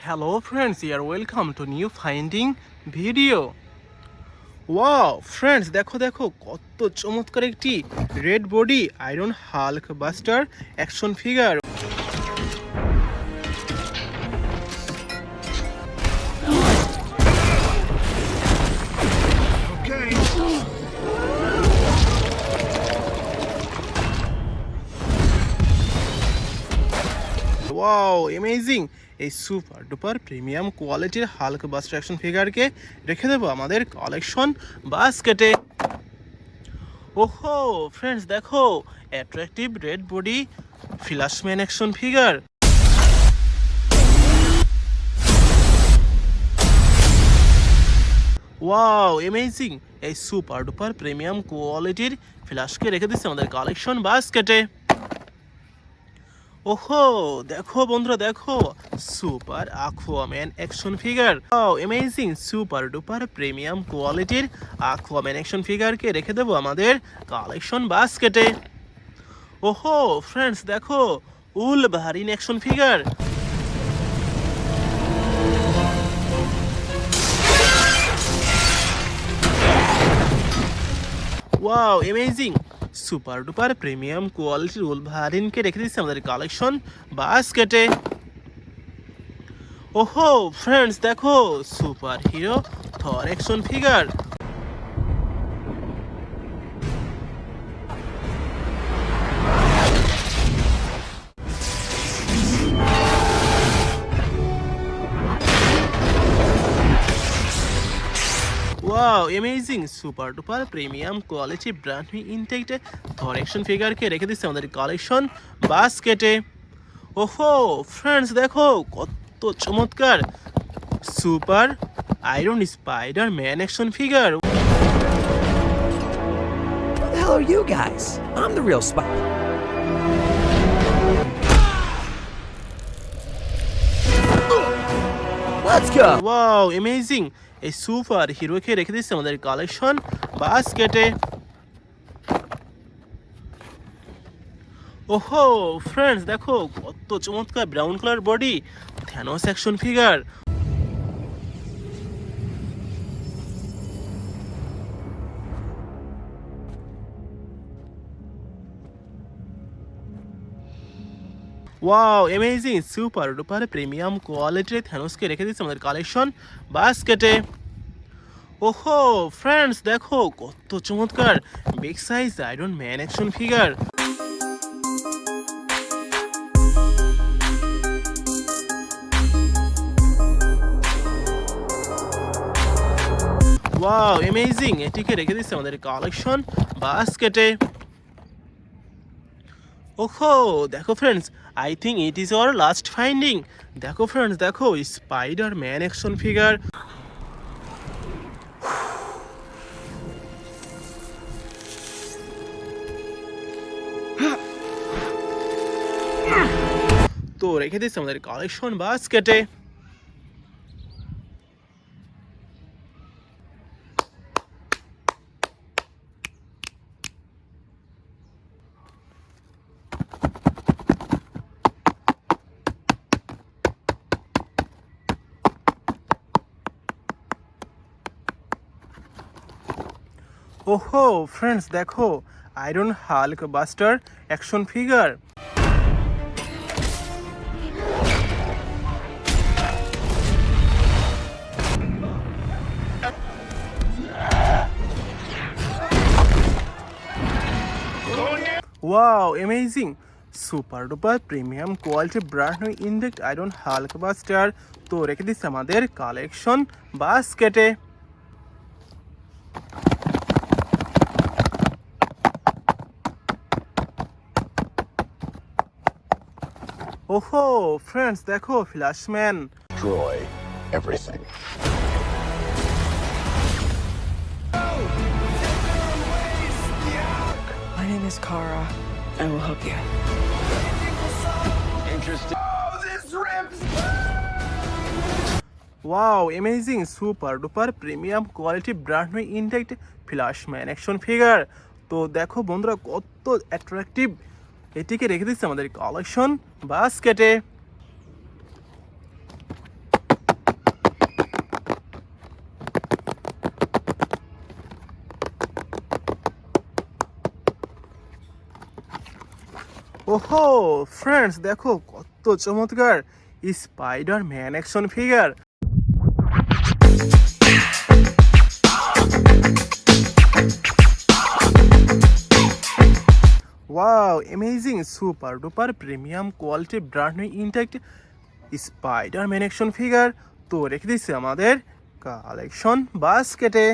Hello friends, you are welcome to new finding video. Wow friends, দেখো দেখো কত চমৎকার একটি red body Iron Hulkbuster action figure. Wow amazing! এই super duper premium কোয়ালিটির Hulkbuster action ফিগারকে রেখে দেবো আমাদের কালেকশন বাস্কেটে। ওহো ফ্রেন্ডস, দেখো attractive red body Flashman action figure. Wow amazing! এই সুপার ডুপার প্রিমিয়াম কোয়ালিটির ফ্ল্যাশকে রেখে দিচ্ছে আমাদের কালেকশন বাস্কেটে। ওহো দেখো বন্ধুরা, দেখো সুপার Aquaman action figure. Wow amazing! Super duper premium কোয়ালিটির আকুয়াম্যান অ্যাকশন ফিগারকে রেখে দেবো আমাদের কালেকশন বাস্কেটে। ওহো ফ্রেন্ডস, দেখো Wolverine action figure. Wow amazing! Super duper premium কোয়ালিটির উলভারিনকে রেখে দিচ্ছে আমাদের কালেকশন বাস্কেটে। ওহো ফ্রেন্ডস, দেখো superhero Thor action figure. Wow amazing! Super duper premium quality brand new ইনটেক্টে থর অ্যাকশন ফিগারকে রেখে দিচ্ছে আমাদের কালেকশন বাস্কেটে। ওহো ফ্রেন্ডস, দেখো কত চমৎকার super iron spider Man action figure. Who the hell are you guys? I'm the real spy. Let's go. Wow amazing! এই সুপার হিরোকে রেখে দিচ্ছে আমাদের কালেকশন বাস্কেটে। ওহো ফ্রেন্ডস, দেখো কত চমৎকার brown colour body Thanos action figure. Wow amazing! Super duper premium কোয়ালিটির থ্যানোসকে রেখে দিচ্ছে আমাদের কালেকশন বাস্কেটে। ওহো ফ্রেন্ডস, দেখো কত চমৎকার big size Iron Man action figure. Wow amazing! এটিকে রেখে দিচ্ছে আমাদের কালেকশন বাস্কেটে। ওহো দেখো friends, I think it is our last finding. দেখো ফ্রেন্ডস, দেখো স্পাইডার ম্যান অ্যাকশন ফিগার। তো রেখে দিচ্ছে আমাদের কালেকশন বাস্কেটে। ওহো ফ্রেন্ডস, দেখো Iron Hulkbuster action figure. Wow amazing! Super duper premium quality brand new intact Iron Hulkbuster. তো রেখে দিচ্ছে আমাদের কালেকশন বাস্কেটে। ওহো ফ্রেন্ডস, দেখো ফ্ল্যাশম্যান। Destroy everything. My name is Kara. I will help you. Interesting. Wow amazing! Super duper premium quality brand new intact Flashman action figure. তো দেখো বন্ধুরা কত অ্যাট্রাকটিভ, এটিকে রেখে দিচ্ছে আমাদের কালেকশন বাস্কেটে। ওহো ফ্রেন্ডস, দেখো কত চমৎকার Spiderman action figure. Wow, amazing, super duper premium quality brand new intact Spiderman action figure তো রেখে দিচ্ছে আমাদের কালেকশন বাস্কেটে।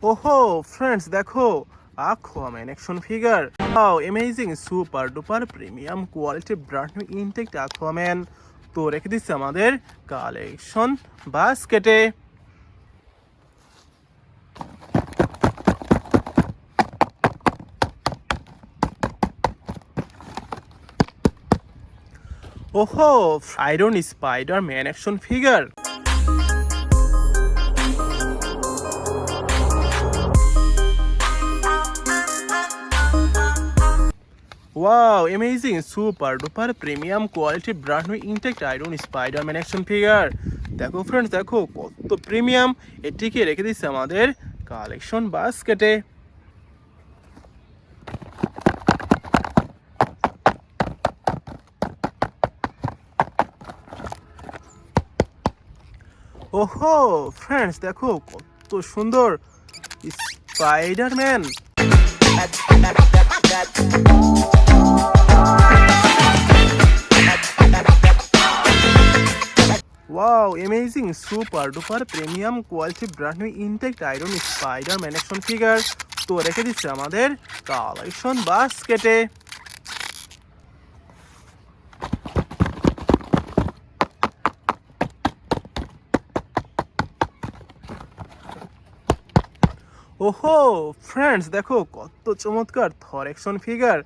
ওহো ফ্রেন্ডস, দেখো Aquaman action figure. Wow, amazing, super duper premium quality brand new intact Aquaman তো রেখে দিচ্ছে আমাদের কালেকশন বাস্কেটে। ওহো, Iron Spiderman action figure. Wow, amazing, super duper premium quality brand new intact Iron Spiderman action figure. দেখো friends, দেখো কত premium, এটিকে রেখে দিচ্ছে আমাদের কালেকশন বাস্কেটে। ওহো ফ্রেন্ডস, দেখো কত সুন্দর Spiderman. Wow, amazing, super duper premium quality brand new intact Iron Spiderman action figure তো রেখে দিচ্ছে আমাদের কালেকশন বাস্কেটে। ওহো ফ্রেন্ডস, দেখো কত চমৎকার Thor action figure.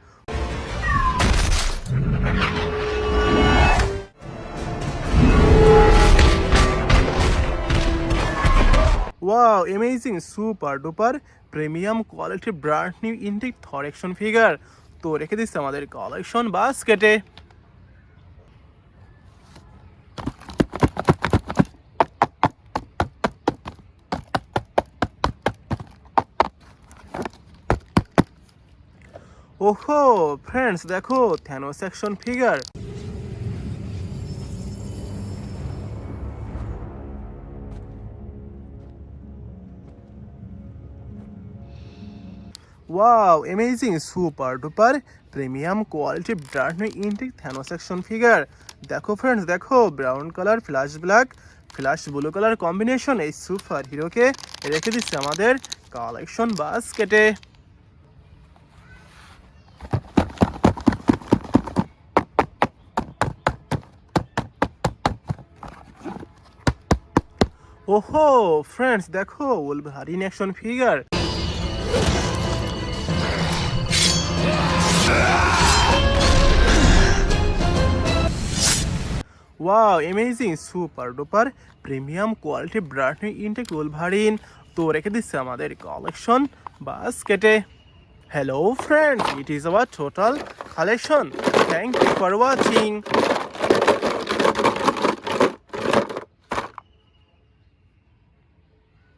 Wow, amazing, super duper premium quality brand new intact Thor action figure তো রেখে দিচ্ছে আমাদের কালেকশন বাস্কেটে। ওহো ফ্রেন্ডস, দেখো Thanos action figure. Wow, amazing, super duper premium quality brand new intact Thanos action figure. দেখো friends, দেখো brown colour flash black flash blue colour combination এই সুপার হিরোকে রেখে দিচ্ছে আমাদের কালেকশন বাস্কেটে। ওহো ফ্রেন্ডস, দেখো Wolverine action figure. Wow, amazing, super duper premium quality brand new intact Wolverine তো রেখে দিচ্ছে আমাদের কালেকশন বাস্কেটে। Hello friends, it is our total collection. Thank you for watching.